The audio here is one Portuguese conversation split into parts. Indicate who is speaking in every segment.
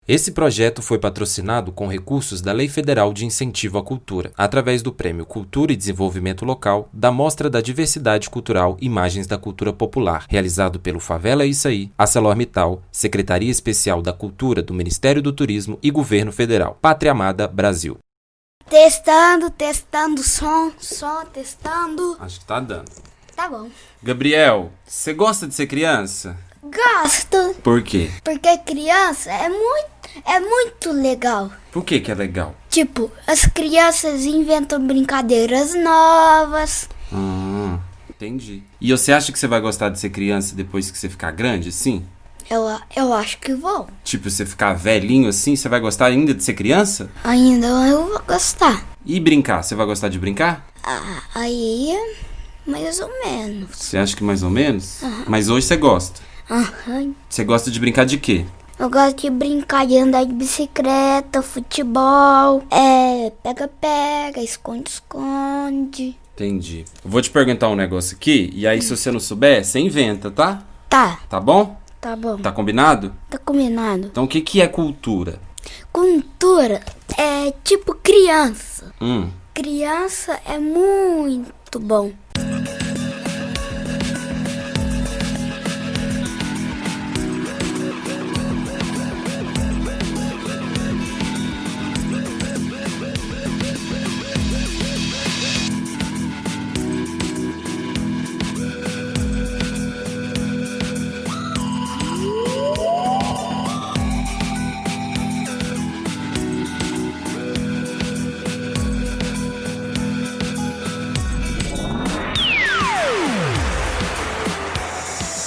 Speaker 1: Esse projeto foi patrocinado com recursos da Lei Federal de Incentivo à Cultura, através do Prêmio Cultura e Desenvolvimento Local da Mostra da Diversidade Cultural Imagens da Cultura Popular, realizado pelo Favela Issaí, ArcelorMittal, Secretaria Especial da Cultura do Ministério do Turismo e Governo Federal. Pátria Amada, Brasil.
Speaker 2: Testando, som, testando.
Speaker 1: Acho que tá dando.
Speaker 2: Tá bom.
Speaker 1: Gabriel, você gosta de ser criança?
Speaker 2: Gosto,
Speaker 1: Por quê?
Speaker 2: porque criança é muito legal.
Speaker 1: Por que é legal?
Speaker 2: Tipo, as crianças inventam brincadeiras novas.
Speaker 1: Entendi. E você acha que você vai gostar de ser criança depois que você ficar grande, sim?
Speaker 2: Eu acho que vou.
Speaker 1: Tipo, você ficar velhinho assim, você vai gostar ainda de ser criança?
Speaker 2: Ainda eu vou gostar.
Speaker 1: E brincar, você vai gostar de brincar?
Speaker 2: Aí, mais ou menos.
Speaker 1: Você acha que mais ou menos? Mas hoje você gosta. Você gosta de brincar de quê?
Speaker 2: Eu gosto de brincar de andar de bicicleta, futebol, pega-pega, esconde-esconde.
Speaker 1: Entendi. Eu vou te perguntar um negócio aqui, e aí se você não souber, você inventa, tá?
Speaker 2: Tá,
Speaker 1: Tá bom?
Speaker 2: tá bom.
Speaker 1: Tá combinado?
Speaker 2: Tá combinado.
Speaker 1: Então o que é cultura?
Speaker 2: Cultura é tipo criança. Criança é muito bom.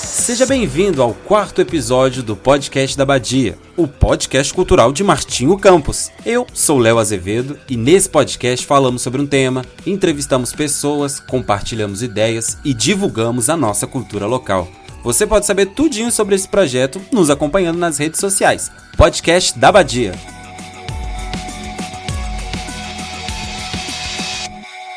Speaker 1: Seja bem-vindo ao 4º episódio do Podcast da Badia, o podcast cultural de Martinho Campos. Eu sou Léo Azevedo e nesse podcast falamos sobre um tema, entrevistamos pessoas, compartilhamos ideias e divulgamos a nossa cultura local. Você pode saber tudinho sobre esse projeto nos acompanhando nas redes sociais. Podcast da Badia.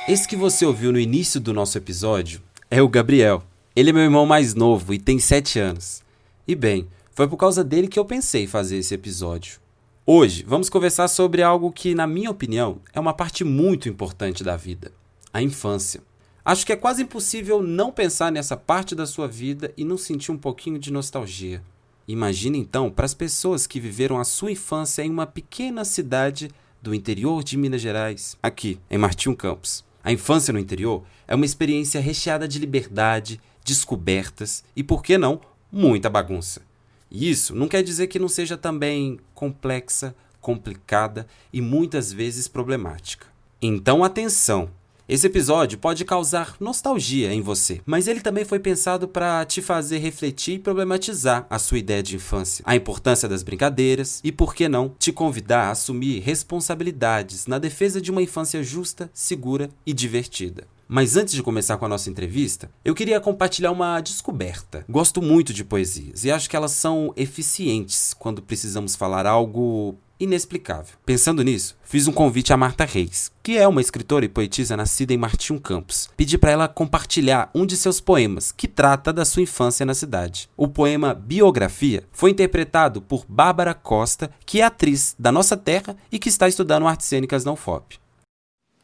Speaker 1: Esse que você ouviu no início do nosso episódio é o Gabriel. Ele é meu irmão mais novo e tem 7 anos. E bem, foi por causa dele que eu pensei em fazer esse episódio. Hoje, vamos conversar sobre algo que, na minha opinião, é uma parte muito importante da vida: a infância. Acho que é quase impossível não pensar nessa parte da sua vida e não sentir um pouquinho de nostalgia. Imagine então para as pessoas que viveram a sua infância em uma pequena cidade do interior de Minas Gerais, aqui, em Martinho Campos. A infância no interior é uma experiência recheada de liberdade, descobertas e, por que não, muita bagunça. E isso não quer dizer que não seja também complexa, complicada e muitas vezes problemática. Então, atenção! Esse episódio pode causar nostalgia em você, mas ele também foi pensado para te fazer refletir e problematizar a sua ideia de infância, a importância das brincadeiras e, por que não, te convidar a assumir responsabilidades na defesa de uma infância justa, segura e divertida. Mas antes de começar com a nossa entrevista, eu queria compartilhar uma descoberta. Gosto muito de poesias e acho que elas são eficientes quando precisamos falar algo inexplicável. Pensando nisso, fiz um convite a Marta Reis, que é uma escritora e poetisa nascida em Martinho Campos. Pedi para ela compartilhar um de seus poemas, que trata da sua infância na cidade. O poema Biografia foi interpretado por Bárbara Costa, que é atriz da nossa terra e que está estudando artes cênicas na UFOP.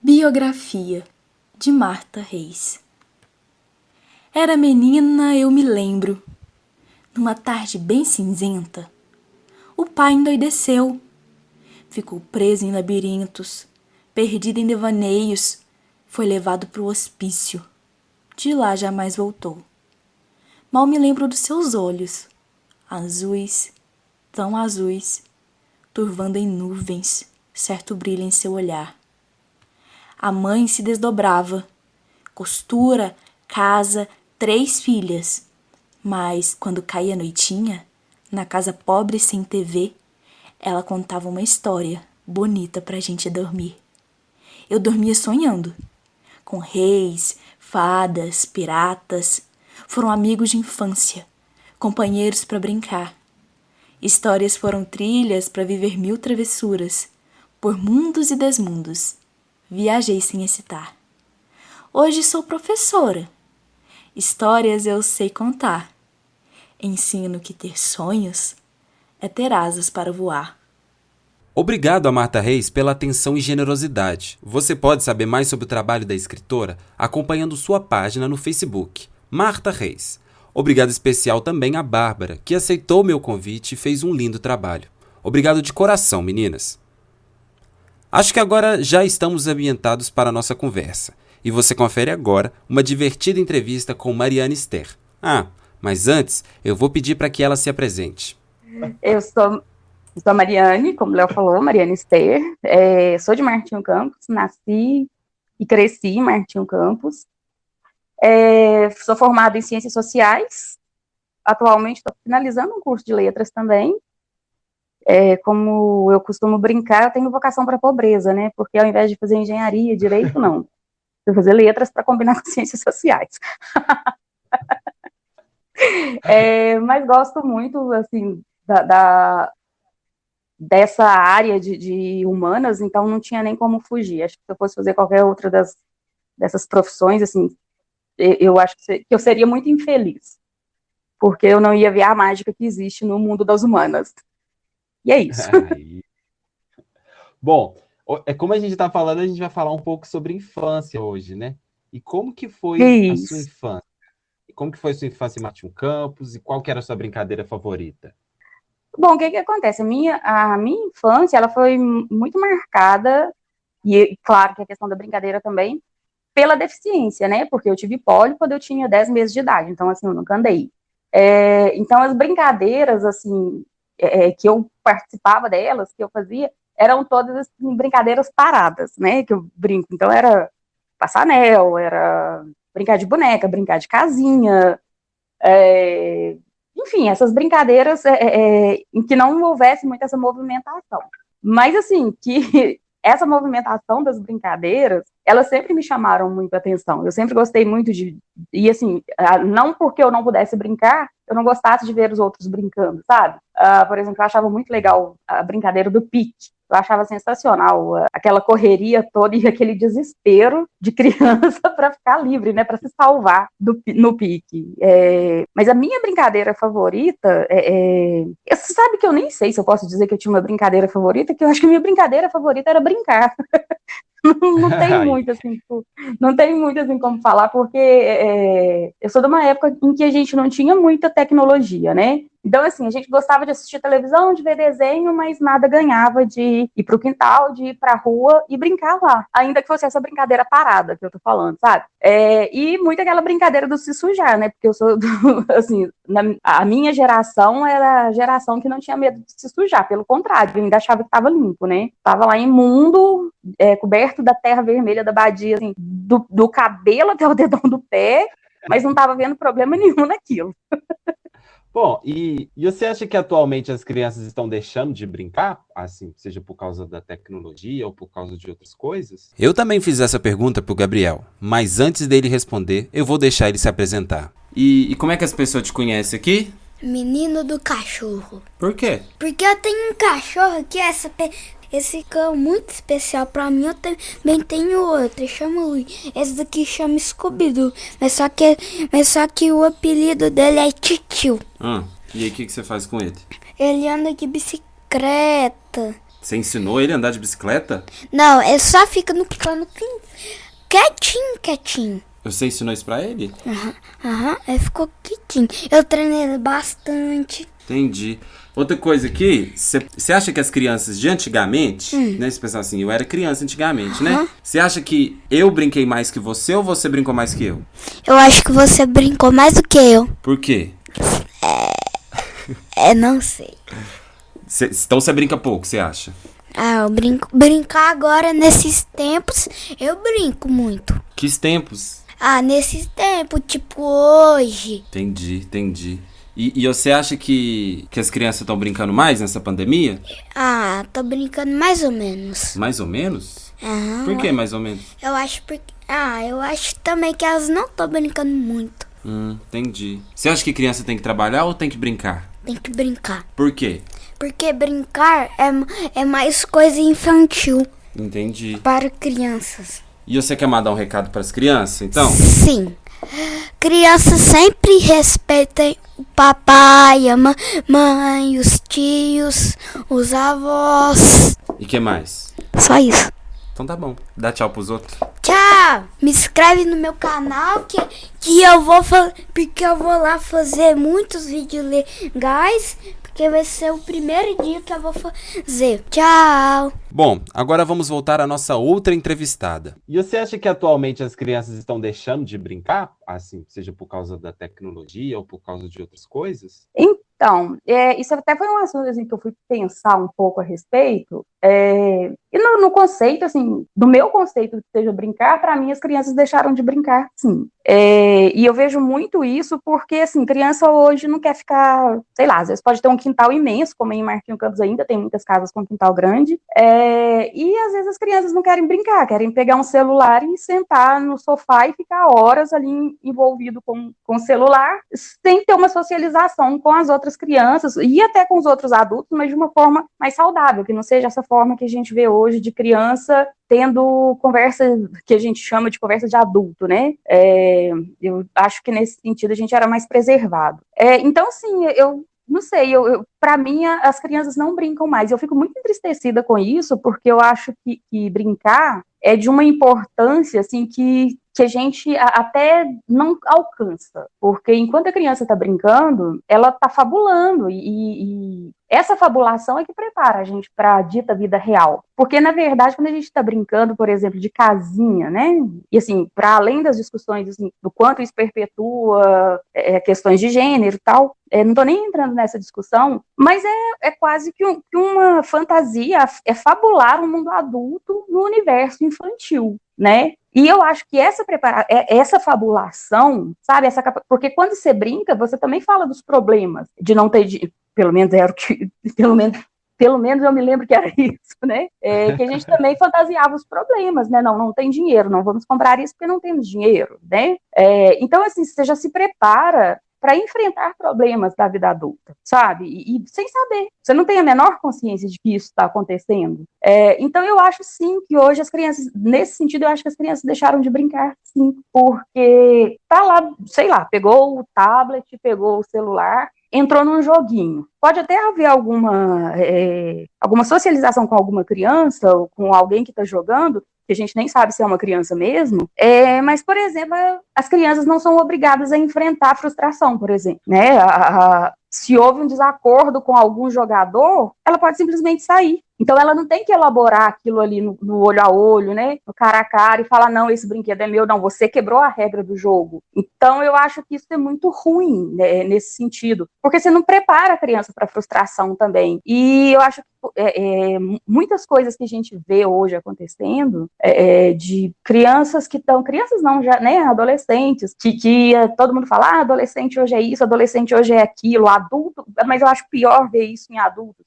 Speaker 3: Biografia, de Marta Reis. Era menina, eu me lembro. Numa tarde bem cinzenta, o pai endoideceu. Ficou preso em labirintos, perdido em devaneios, foi levado para o hospício. De lá jamais voltou. Mal me lembro dos seus olhos, azuis, tão azuis, turvando em nuvens, certo brilho em seu olhar. A mãe se desdobrava, costura, casa, 3 filhas. Mas, quando caía a noitinha, na casa pobre sem TV, ela contava uma história bonita pra gente dormir. Eu dormia sonhando, com reis, fadas, piratas. Foram amigos de infância, companheiros pra brincar. Histórias foram trilhas pra viver 1000 travessuras, por mundos e desmundos. Viajei sem hesitar. Hoje sou professora. Histórias eu sei contar. Ensino que ter sonhos é ter asas para voar.
Speaker 1: Obrigado a Marta Reis pela atenção e generosidade. Você pode saber mais sobre o trabalho da escritora acompanhando sua página no Facebook, Marta Reis. Obrigado especial também a Bárbara, que aceitou meu convite e fez um lindo trabalho. Obrigado de coração, meninas. Acho que agora já estamos ambientados para a nossa conversa. E você confere agora uma divertida entrevista com Mariana Esther. Mas antes, eu vou pedir para que ela se apresente.
Speaker 4: Eu sou a Mariane, como o Léo falou, Mariana Esther. Sou de Martinho Campos, nasci e cresci em Martinho Campos. Sou formada em Ciências Sociais. Atualmente estou finalizando um curso de letras também. Como eu costumo brincar, eu tenho vocação para a pobreza, né? Porque ao invés de fazer engenharia, direito, não. Eu vou fazer letras para combinar com ciências sociais. Mas gosto muito, assim, dessa área de humanas, então não tinha nem como fugir. Acho que se eu fosse fazer qualquer outra dessas profissões, assim, eu acho que eu seria muito infeliz, porque eu não ia ver a mágica que existe no mundo das humanas. E é isso.
Speaker 1: Bom, como a gente está falando, a gente vai falar um pouco sobre infância hoje, né? E como que foi a sua infância? E como que foi a sua infância em Martinho Campos? E qual que era a sua brincadeira favorita?
Speaker 4: Bom, o que acontece? A minha infância, ela foi muito marcada, e claro que a questão da brincadeira também, pela deficiência, né? Porque eu tive pólio quando eu tinha 10 meses de idade, então, assim, eu nunca andei. Então, as brincadeiras, assim, que eu participava delas, que eu fazia, eram todas, assim, brincadeiras paradas, né? Que eu brinco. Então, era passar anel, era brincar de boneca, brincar de casinha, enfim, essas brincadeiras em que não houvesse muito essa movimentação. Mas, assim, que essa movimentação das brincadeiras, elas sempre me chamaram muito a atenção. Eu sempre gostei muito e, assim, não porque eu não pudesse brincar, eu não gostasse de ver os outros brincando, sabe? Por exemplo, eu achava muito legal a brincadeira do pique. Eu achava sensacional aquela correria toda e aquele desespero de criança para ficar livre, né, para se salvar no pique. Mas a minha brincadeira favorita, você sabe que eu nem sei se eu posso dizer que eu tinha uma brincadeira favorita, que eu acho que a minha brincadeira favorita era brincar. Não tem muito assim como falar, porque eu sou de uma época em que a gente não tinha muita tecnologia, né? Então, assim, a gente gostava de assistir televisão, de ver desenho, mas nada ganhava de ir pro quintal, de ir pra rua e brincar lá. Ainda que fosse essa brincadeira parada que eu tô falando, sabe? E muito aquela brincadeira do se sujar, né? Porque eu sou, assim, a minha geração era a geração que não tinha medo de se sujar. Pelo contrário, eu ainda achava que tava limpo, né? Tava lá imundo, coberto da terra vermelha da badia, assim, do cabelo até o dedão do pé, mas não tava vendo problema nenhum naquilo.
Speaker 1: Bom, e você acha que atualmente as crianças estão deixando de brincar, assim, seja por causa da tecnologia ou por causa de outras coisas? Eu também fiz essa pergunta pro Gabriel, mas antes dele responder, eu vou deixar ele se apresentar. E como é que as pessoas te conhecem aqui?
Speaker 2: Menino do cachorro.
Speaker 1: Por quê?
Speaker 2: Porque eu tenho um cachorro que esse cão é muito especial pra mim. Eu também tenho outro, chama Luiz. Esse daqui chama Scooby-Doo. Mas só que o apelido dele é Titio.
Speaker 1: E aí o que você faz com ele?
Speaker 2: Ele anda de bicicleta.
Speaker 1: Você ensinou ele a andar de bicicleta?
Speaker 2: Não, ele só fica no cano quietinho.
Speaker 1: Você ensinou isso pra ele?
Speaker 2: Aham, ele ficou quietinho. Eu treinei ele bastante.
Speaker 1: Entendi. Outra coisa aqui, você acha que as crianças de antigamente, né, você pensar assim, eu era criança antigamente, né? Você acha que eu brinquei mais que você ou você brincou mais que eu?
Speaker 2: Eu acho que você brincou mais do que eu.
Speaker 1: Por quê?
Speaker 2: Não sei.
Speaker 1: Então você brinca pouco, você acha?
Speaker 2: Eu brinco. Brincar agora, nesses tempos, eu brinco muito.
Speaker 1: Que tempos?
Speaker 2: Nesses tempos, tipo hoje.
Speaker 1: Entendi. E você acha que as crianças estão brincando mais nessa pandemia?
Speaker 2: Tô brincando mais ou menos.
Speaker 1: Mais ou menos?
Speaker 2: Aham.
Speaker 1: Por que mais ou menos?
Speaker 2: Eu acho também que elas não estão brincando muito.
Speaker 1: Entendi. Você acha que criança tem que trabalhar ou tem que brincar?
Speaker 2: Tem que brincar.
Speaker 1: Por quê?
Speaker 2: Porque brincar é mais coisa infantil.
Speaker 1: Entendi.
Speaker 2: Para crianças.
Speaker 1: E você quer mandar um recado para as crianças, então?
Speaker 2: Sim. Crianças sempre respeitem o papai, a mãe, os tios, os avós.
Speaker 1: E que mais?
Speaker 2: Só isso.
Speaker 1: Então tá bom. Dá tchau pros outros.
Speaker 2: Tchau! Me inscreve no meu canal que porque eu vou lá fazer muitos vídeos legais, porque vai ser o primeiro dia que eu vou fazer. Tchau!
Speaker 1: Bom, agora vamos voltar à nossa outra entrevistada. E você acha que atualmente as crianças estão deixando de brincar? Assim, seja por causa da tecnologia ou por causa de outras coisas?
Speaker 4: Então, isso até foi um assunto assim, que eu fui pensar um pouco a respeito. E no conceito, assim, do meu conceito que seja brincar, para mim as crianças deixaram de brincar, sim. E eu vejo muito isso porque, assim, criança hoje não quer ficar, sei lá, às vezes pode ter um quintal imenso, como em Martinho Campos ainda tem muitas casas com quintal grande, e às vezes as crianças não querem brincar, querem pegar um celular e sentar no sofá e ficar horas ali envolvido com o celular, sem ter uma socialização com as outras crianças e até com os outros adultos, mas de uma forma mais saudável, que não seja essa forma que a gente vê hoje de criança tendo conversa que a gente chama de conversa de adulto, né? Eu acho que nesse sentido a gente era mais preservado. Então, assim, eu não sei, para mim as crianças não brincam mais. Eu fico muito entristecida com isso, porque eu acho que brincar é de uma importância assim que a gente até não alcança, porque enquanto a criança está brincando, ela está fabulando, e essa fabulação é que prepara a gente para a dita vida real, porque na verdade quando a gente está brincando, por exemplo, de casinha, né, e assim, para além das discussões assim, do quanto isso perpetua questões de gênero e tal, não estou nem entrando nessa discussão, mas é quase que uma fantasia, é fabular um mundo adulto no universo infantil, né? E eu acho que essa fabulação, sabe, porque quando você brinca, você também fala dos problemas de não ter, pelo menos era o que, pelo menos eu me lembro que era isso, né? Que a gente também fantasiava os problemas, né? Não tem dinheiro, não vamos comprar isso porque não temos dinheiro, né? Então, assim, você já se prepara para enfrentar problemas da vida adulta, sabe? E sem saber. Você não tem a menor consciência de que isso está acontecendo. Então, eu acho, sim, que hoje as crianças, nesse sentido, eu acho que as crianças deixaram de brincar, sim, porque tá lá, sei lá, pegou o tablet, pegou o celular, entrou num joguinho. Pode até haver alguma socialização com alguma criança ou com alguém que está jogando, que a gente nem sabe se é uma criança mesmo, mas, por exemplo, as crianças não são obrigadas a enfrentar a frustração, por exemplo, né? Se houve um desacordo com algum jogador, ela pode simplesmente sair. Então, ela não tem que elaborar aquilo ali no olho a olho, né? No cara a cara e falar, não, esse brinquedo é meu, não, você quebrou a regra do jogo. Então, eu acho que isso é muito ruim, né, nesse sentido, porque você não prepara a criança para frustração também. E eu acho que muitas coisas que a gente vê hoje acontecendo, de crianças que estão, crianças não, já, né, adolescentes, que todo mundo fala, adolescente hoje é isso, adolescente hoje é aquilo, adulto, mas eu acho pior ver isso em adultos,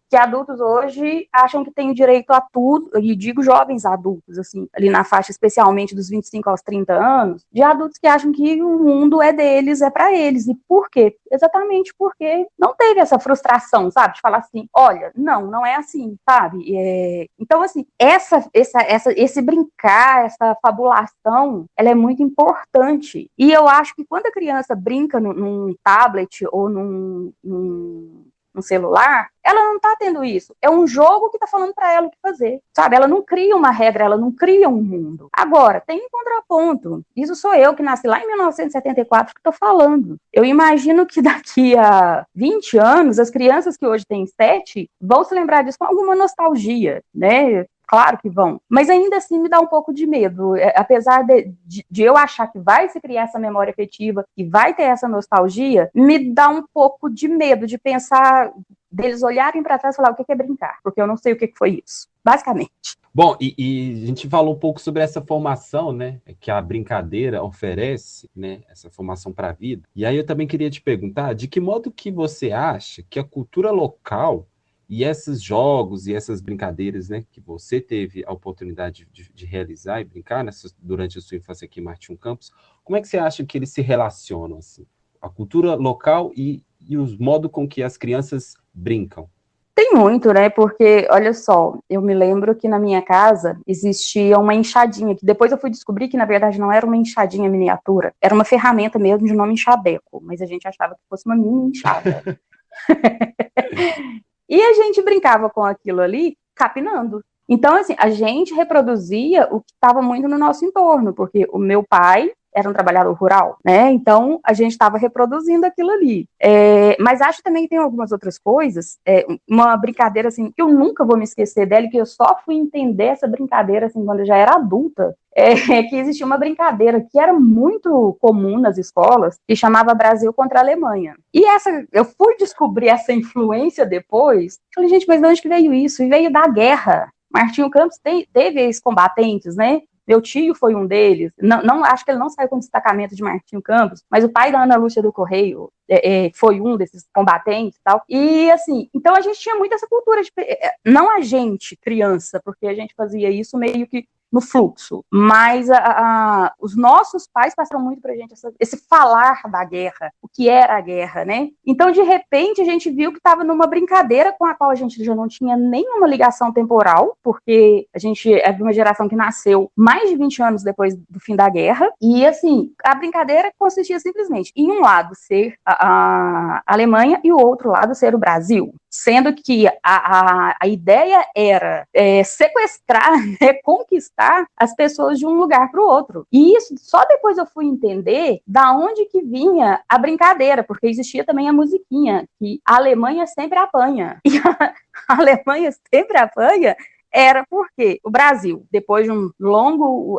Speaker 4: que adultos hoje acham que têm direito a tudo, e digo jovens adultos, assim, ali na faixa especialmente dos 25 aos 30 anos, de adultos que acham que o mundo é deles, é para eles. E por quê? Exatamente porque não teve essa frustração, sabe? De falar assim, olha, não é assim, sabe? Então, assim, esse brincar, essa fabulação, ela é muito importante. E eu acho que quando a criança brinca num tablet ou num celular, ela não tá tendo isso. É um jogo que tá falando para ela o que fazer, sabe? Ela não cria uma regra, ela não cria um mundo. Agora, tem um contraponto. Isso sou eu, que nasci lá em 1974, que tô falando. Eu imagino que daqui a 20 anos, as crianças que hoje têm 7 vão se lembrar disso com alguma nostalgia, né? Claro que vão, mas ainda assim me dá um pouco de medo, apesar de eu achar que vai se criar essa memória afetiva, que vai ter essa nostalgia, me dá um pouco de medo de pensar, deles olharem para trás e falar o que é brincar, porque eu não sei o que foi isso, basicamente.
Speaker 1: Bom, e a gente falou um pouco sobre essa formação, né, que a brincadeira oferece, né, essa formação para a vida, e aí eu também queria te perguntar, de que modo que você acha que a cultura local e esses jogos e essas brincadeiras, né, que você teve a oportunidade de realizar e brincar durante a sua infância aqui em Martinho Campos, como é que você acha que eles se relacionam, assim? A cultura local e os modos com que as crianças brincam?
Speaker 4: Tem muito, né, porque, olha só, eu me lembro que na minha casa existia uma enxadinha, que depois eu fui descobrir que, na verdade, não era uma enxadinha miniatura, era uma ferramenta mesmo de nome enxadeco, mas a gente achava que fosse uma mini enxada. E a gente brincava com aquilo ali, capinando. Então, assim, a gente reproduzia o que estava muito no nosso entorno, porque o meu pai era um trabalhador rural, né? Então, a gente estava reproduzindo aquilo ali. Mas acho também que tem algumas outras coisas, uma brincadeira, assim, que eu nunca vou me esquecer dela, e que eu só fui entender essa brincadeira, assim, quando eu já era adulta, que existia uma brincadeira que era muito comum nas escolas, que chamava Brasil contra a Alemanha. E eu fui descobrir essa influência depois, falei, gente, mas de onde que veio isso? E veio da guerra. Martinho Campos teve esses combatentes, né? Meu tio foi um deles. Não, acho que ele não saiu com destacamento de Martinho Campos, mas o pai da Ana Lúcia do Correio foi um desses combatentes e tal. E, assim, então a gente tinha muito essa cultura de... Não a gente, criança, porque a gente fazia isso meio que no fluxo, mas os nossos pais passaram muito pra gente esse falar da guerra, o que era a guerra, né? Então, de repente, a gente viu que estava numa brincadeira com a qual a gente já não tinha nenhuma ligação temporal, porque a gente é de uma geração que nasceu mais de 20 anos depois do fim da guerra, e, assim, a brincadeira consistia simplesmente em um lado ser a Alemanha e o outro lado ser o Brasil, sendo que a ideia era sequestrar, conquistar as pessoas de um lugar para o outro. E isso, só depois eu fui entender da onde que vinha a brincadeira, porque existia também a musiquinha, que a Alemanha sempre apanha. E a Alemanha sempre apanha era porque o Brasil, depois de um longo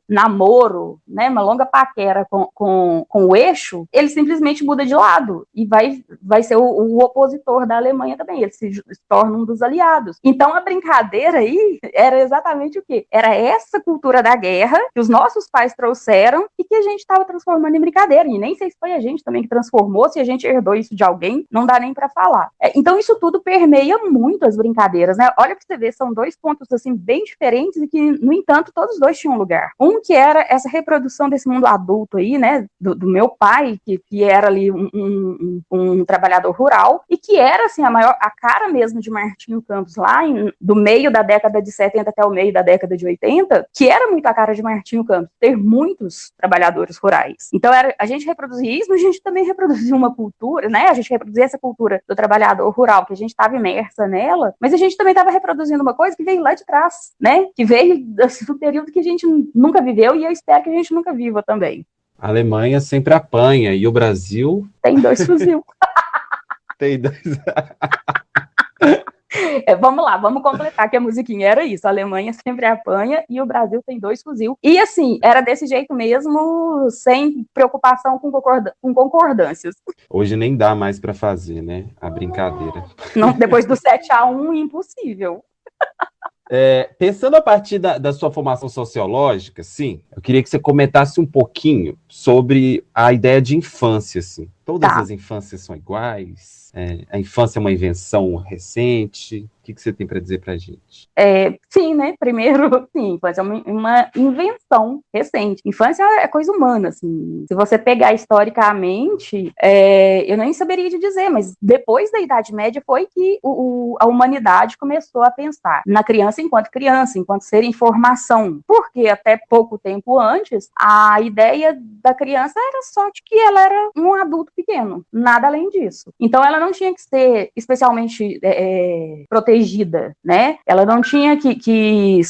Speaker 4: namoro, né, uma longa paquera com o eixo, ele simplesmente muda de lado e vai ser o opositor da Alemanha também, ele se torna um dos aliados. Então a brincadeira aí era exatamente o quê? Era essa cultura da guerra que os nossos pais trouxeram e que a gente estava transformando em brincadeira, e nem sei se foi a gente também que transformou, se a gente herdou isso de alguém, não dá nem para falar. Então isso tudo permeia muito as brincadeiras, né? Olha pra você ver, são dois pontos assim bem diferentes e que, no entanto, todos dois tinham lugar. Um que era essa reprodução desse mundo adulto aí, né, do meu pai, que era ali um trabalhador rural, e que era, assim, a cara mesmo de Martinho Campos lá, do meio da década de 70 até o meio da década de 80, que era muito a cara de Martinho Campos, ter muitos trabalhadores rurais. Então, a gente reproduzia isso, mas a gente também reproduzia uma cultura, né, a gente reproduzia essa cultura do trabalhador rural, que a gente estava imersa nela, mas a gente também estava reproduzindo uma coisa que veio lá de trás, né? Que veio do período que a gente nunca viveu e eu espero que a gente nunca viva também.
Speaker 1: A Alemanha sempre apanha e o Brasil...
Speaker 4: Tem 2 fuzil.
Speaker 1: Tem 2...
Speaker 4: Vamos lá, vamos completar que a musiquinha era isso. A Alemanha sempre apanha e o Brasil tem 2 fuzil. E, assim, era desse jeito mesmo, sem preocupação com concordâncias.
Speaker 1: Hoje nem dá mais para fazer, né? A brincadeira.
Speaker 4: Não, depois do 7-1, impossível.
Speaker 1: Pensando a partir da sua formação sociológica, sim, eu queria que você comentasse um pouquinho sobre a ideia de infância, assim. Todas as infâncias são iguais? A infância é uma invenção recente? O que você tem para dizer para a gente?
Speaker 4: Sim, né? Primeiro, sim, infância é uma invenção recente. Infância é coisa humana, assim. Se você pegar historicamente, eu nem saberia te dizer, mas depois da Idade Média foi que a humanidade começou a pensar na criança, enquanto ser em formação. Porque até pouco tempo antes, a ideia da criança era só de que ela era um adulto pequeno, nada além disso. Então ela não tinha que ser especialmente protegida, né? Ela não tinha que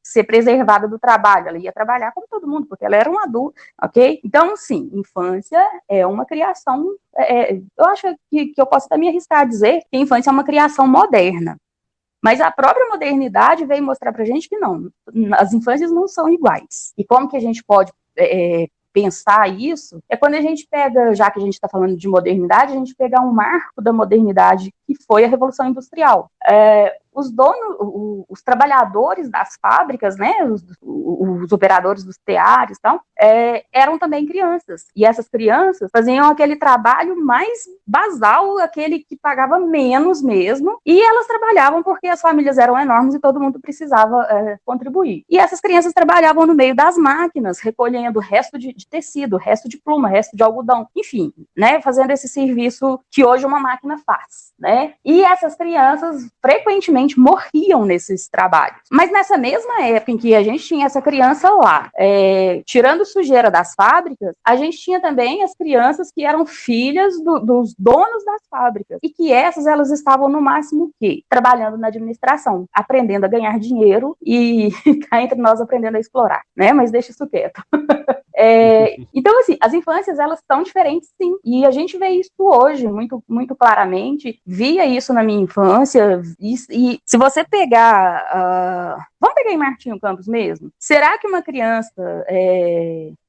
Speaker 4: ser preservada do trabalho, ela ia trabalhar como todo mundo, porque ela era um adulto, ok? Então, sim, infância é uma criação, eu acho que eu posso até me arriscar a dizer que a infância é uma criação moderna. Mas a própria modernidade veio mostrar pra gente que não, as infâncias não são iguais. E como que a gente pode pensar isso, quando a gente pega, já que a gente está falando de modernidade, a gente pegar um marco da modernidade que foi a Revolução Industrial. Os trabalhadores das fábricas, né, os operadores dos teares, eram também crianças. E essas crianças faziam aquele trabalho mais basal, aquele que pagava menos mesmo, e elas trabalhavam porque as famílias eram enormes e todo mundo precisava contribuir. E essas crianças trabalhavam no meio das máquinas, recolhendo resto de tecido, resto de pluma, resto de algodão, enfim, né, fazendo esse serviço que hoje uma máquina faz, né? E essas crianças frequentemente infelizmente, morriam nesses trabalhos. Mas nessa mesma época em que a gente tinha essa criança lá, tirando sujeira das fábricas, a gente tinha também as crianças que eram filhas dos donos das fábricas, e que elas estavam no máximo o quê? Trabalhando na administração, aprendendo a ganhar dinheiro e cá entre nós aprendendo a explorar, né? Mas deixa isso quieto. Então, assim, as infâncias, elas são diferentes, sim, e a gente vê isso hoje muito, muito claramente. Via isso na minha infância, e se você pegar, vamos pegar em Martinho Campos mesmo, será que uma criança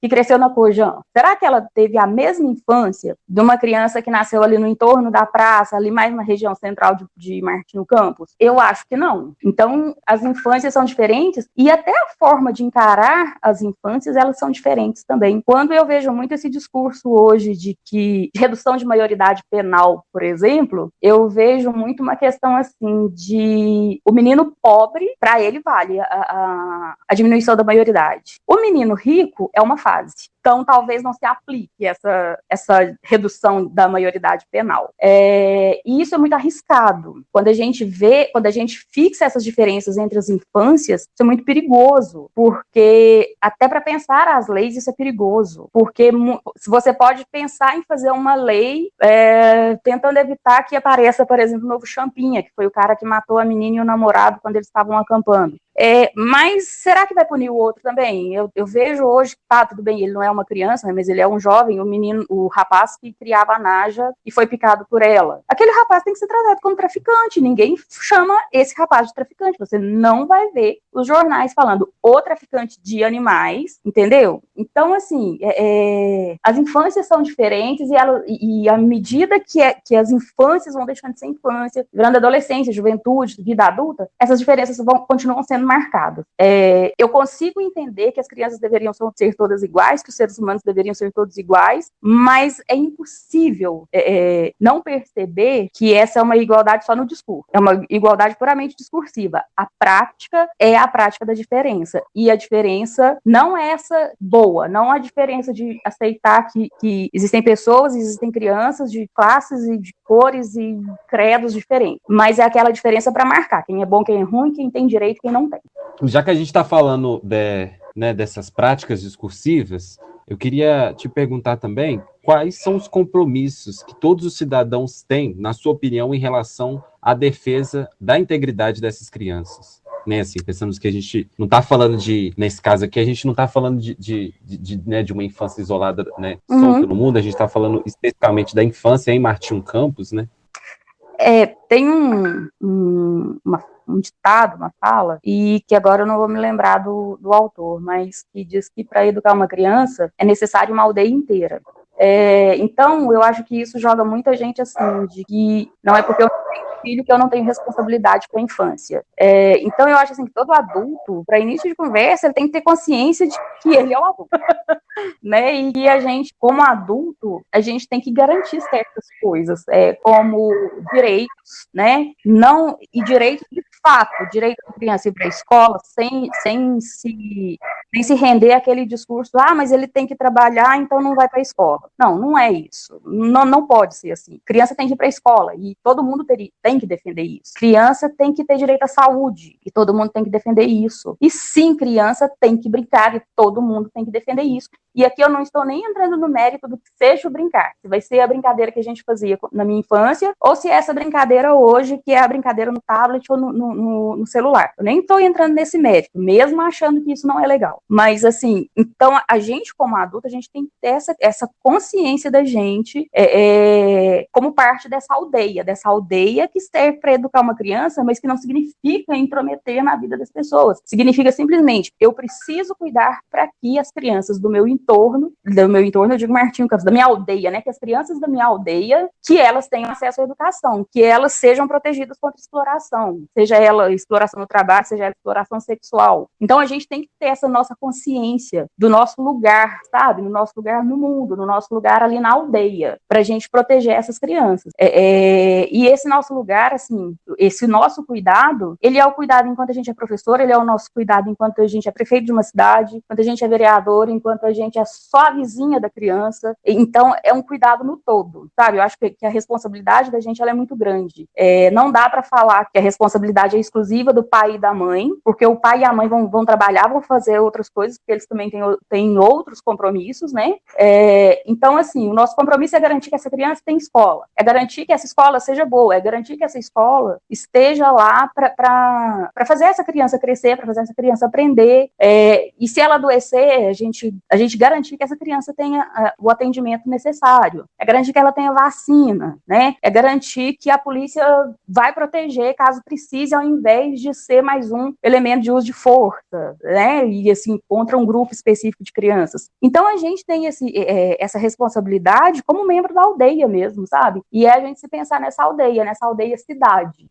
Speaker 4: que cresceu na Cojã, será que ela teve a mesma infância de uma criança que nasceu ali no entorno da praça, ali mais na região central de Martinho Campos? Eu acho que não. Então, as infâncias são diferentes, e até a forma de encarar as infâncias, elas são diferentes também. Quando eu vejo muito esse discurso hoje de redução de maioridade penal, por exemplo, eu vejo muito uma questão assim de o menino pobre, para ele vale a diminuição da maioridade. O menino rico é uma fase. Então, talvez não se aplique essa redução da maioridade penal. E isso é muito arriscado. Quando a gente fixa essas diferenças entre as infâncias, isso é muito perigoso, porque até para pensar as leis, isso é perigoso, porque se você pode pensar em fazer uma lei tentando evitar que apareça, por exemplo, o novo Champinha, que foi o cara que matou a menina e o namorado quando eles estavam acampando. Mas será que vai punir o outro também? Eu vejo hoje, tudo bem, ele não é uma criança, né, mas ele é um jovem, o rapaz que criava a Naja e foi picado por ela. Aquele rapaz tem que ser tratado como traficante, ninguém chama esse rapaz de traficante, você não vai ver os jornais falando o traficante de animais, entendeu? Então, assim, as infâncias são diferentes, e à medida que as infâncias vão deixando de ser infância, virando adolescência, juventude, vida adulta, essas diferenças continuam sendo marcadas. Eu consigo entender que as crianças deveriam ser todas iguais, que os seres humanos deveriam ser todos iguais, mas é impossível não perceber que essa é uma igualdade só no discurso. É uma igualdade puramente discursiva. A prática é a prática da diferença. E a diferença não é essa boa, não a diferença de aceitar que existem pessoas, existem crianças de classes e de cores e credos diferentes, mas é aquela diferença para marcar quem é bom, quem é ruim, quem tem direito, quem não tem.
Speaker 1: Já que a gente está falando dessas práticas discursivas, eu queria te perguntar também quais são os compromissos que todos os cidadãos têm, na sua opinião, em relação à defesa da integridade dessas crianças. Né, assim, pensamos que a gente não está falando nesse caso aqui, a gente não está falando de uma infância isolada, né, solta no mundo, a gente está falando especificamente da infância em Martinho Campos, né?
Speaker 4: Tem um ditado, uma fala, e que agora eu não vou me lembrar do autor, mas que diz que para educar uma criança é necessário uma aldeia inteira. Então, eu acho que isso joga muita gente assim, de que não é porque eu não tenho filho que eu não tenho responsabilidade com a infância. Então, eu acho assim, que todo adulto, para início de conversa, ele tem que ter consciência de que ele é o adulto. Né? E a gente, como adulto, a gente tem que garantir certas coisas, como direitos, né? Não, e direitos de fato, direito da criança ir para a escola sem se render àquele discurso, mas ele tem que trabalhar, então não vai para a escola. Não é isso. Não pode ser assim. Criança tem que ir para a escola, e todo mundo tem que defender isso. Criança tem que ter direito à saúde, e todo mundo tem que defender isso. E sim, criança tem que brincar, e todo mundo tem que defender isso. E aqui eu não estou nem entrando no mérito do que seja o brincar, se vai ser a brincadeira que a gente fazia na minha infância, ou se é essa brincadeira hoje, que é a brincadeira no tablet ou no celular. Eu nem estou entrando nesse mérito, mesmo achando que isso não é legal. Mas, assim, então, a gente, como adulto, a gente tem que ter essa consciência da gente como parte dessa aldeia que serve para educar uma criança, mas que não significa intrometer na vida das pessoas. Significa simplesmente, eu preciso cuidar para que as crianças do meu entorno, eu digo Martinho Campos, da minha aldeia, né, que as crianças da minha aldeia, que elas tenham acesso à educação, que elas sejam protegidas contra exploração, seja ela exploração no trabalho, seja ela exploração sexual. Então, a gente tem que ter essa nossa consciência do nosso lugar, sabe? No nosso lugar no mundo, no nosso lugar ali na aldeia, para a gente proteger essas crianças. E esse nosso lugar, assim, esse nosso cuidado, ele é o cuidado enquanto a gente é professor, ele é o nosso cuidado enquanto a gente é prefeito de uma cidade, enquanto a gente é vereador, enquanto a gente é só a vizinha da criança. Então, é um cuidado no todo, sabe? Eu acho que a responsabilidade da gente ela é muito grande. Não dá para falar que a responsabilidade é exclusiva do pai e da mãe, porque o pai e a mãe vão trabalhar, vão fazer outras coisas, porque eles também têm outros compromissos, né? Então, assim, o nosso compromisso é garantir que essa criança tenha escola, é garantir que essa escola seja boa, é garantir que essa escola esteja lá para fazer essa criança crescer, para fazer essa criança aprender, e se ela adoecer, a gente garantir que essa criança tenha o atendimento necessário, é garantir que ela tenha vacina, né? É garantir que a polícia vai proteger caso precise, ao invés de ser mais um elemento de uso de força, né? E assim, contra um grupo específico de crianças. Então a gente tem essa responsabilidade como membro da aldeia mesmo, sabe? E é a gente se pensar nessa aldeia cidade.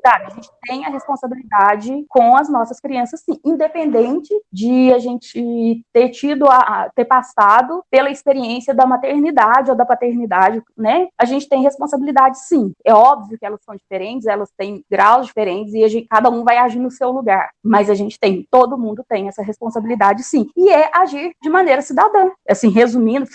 Speaker 4: Sabe? A gente tem a responsabilidade com as nossas crianças, sim, independente de a gente ter passado pela experiência da maternidade ou da paternidade, né? A gente tem responsabilidade, sim. É óbvio que elas são diferentes, elas têm graus diferentes e cada um vai agir no seu lugar. Mas todo mundo tem essa responsabilidade, sim. E é agir de maneira cidadã. Assim, resumindo,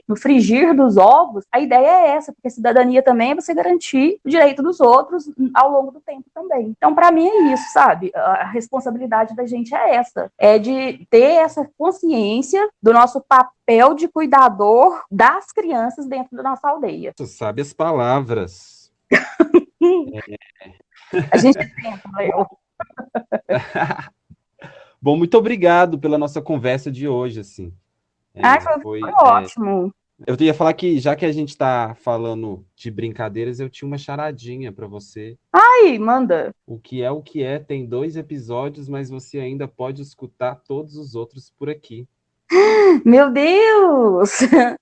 Speaker 4: no frigir dos ovos, a ideia é essa, porque cidadania também é você garantir o direito dos outros ao longo do tempo também. Então, para mim é isso, sabe? A responsabilidade da gente é essa, é de ter essa consciência do nosso papel de cuidador das crianças dentro da nossa aldeia.
Speaker 1: Tu sabe as palavras.
Speaker 4: A gente tenta, Léo.
Speaker 1: Bom, muito obrigado pela nossa conversa de hoje, assim.
Speaker 4: Foi ótimo.
Speaker 1: Eu ia falar que, já que a gente está falando de brincadeiras, eu tinha uma charadinha para você.
Speaker 4: Ai, manda.
Speaker 1: O que é, tem 2 episódios, mas você ainda pode escutar todos os outros por aqui.
Speaker 4: Meu Deus!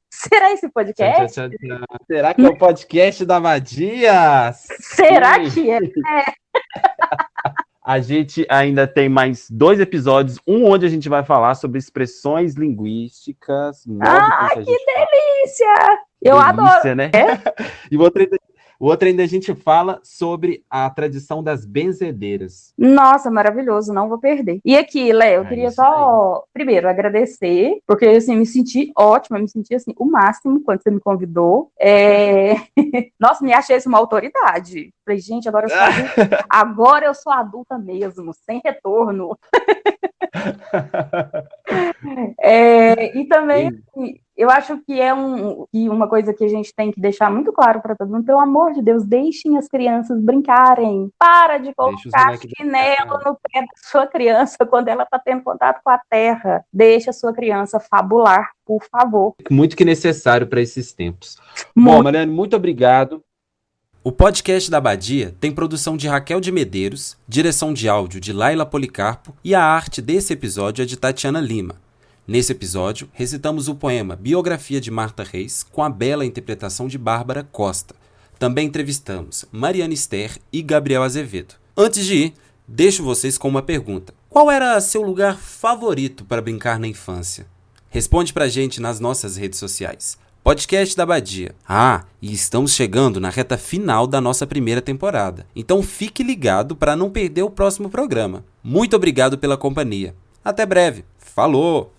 Speaker 4: Será esse podcast?
Speaker 1: Será que é o podcast da Abadia?
Speaker 4: Será que é?
Speaker 1: A gente ainda tem mais 2 episódios, um onde a gente vai falar sobre expressões linguísticas.
Speaker 4: Que delícia! Eu adoro.
Speaker 1: Né? E o outro ainda a gente fala sobre a tradição das benzedeiras.
Speaker 4: Nossa, maravilhoso, não vou perder. E aqui, Léo, eu queria só, primeiro, agradecer, porque assim, me senti ótima, me senti assim, o máximo quando você me convidou. Nossa, me achei uma autoridade. Falei, gente, agora eu sou adulta mesmo, sem retorno. E também, assim, eu acho que uma coisa que a gente tem que deixar muito claro para todo mundo, pelo amor de Deus, deixem as crianças brincarem. Para de colocar chinelo no pé da sua criança quando ela está tendo contato com a terra. Deixa a sua criança fabular, por favor.
Speaker 1: Muito que necessário para esses tempos. Bom, Mariane, muito obrigado. O podcast da Abadia tem produção de Raquel de Medeiros, direção de áudio de Laila Policarpo e a arte desse episódio é de Tatiana Lima. Nesse episódio, recitamos o poema Biografia de Martha Reis com a bela interpretação de Bárbara Costa. Também entrevistamos Mariana Esther e Gabriel Azevedo. Antes de ir, deixo vocês com uma pergunta. Qual era seu lugar favorito para brincar na infância? Responde pra gente nas nossas redes sociais. Podcast da Abadia. E estamos chegando na reta final da nossa primeira temporada. Então fique ligado para não perder o próximo programa. Muito obrigado pela companhia. Até breve. Falou!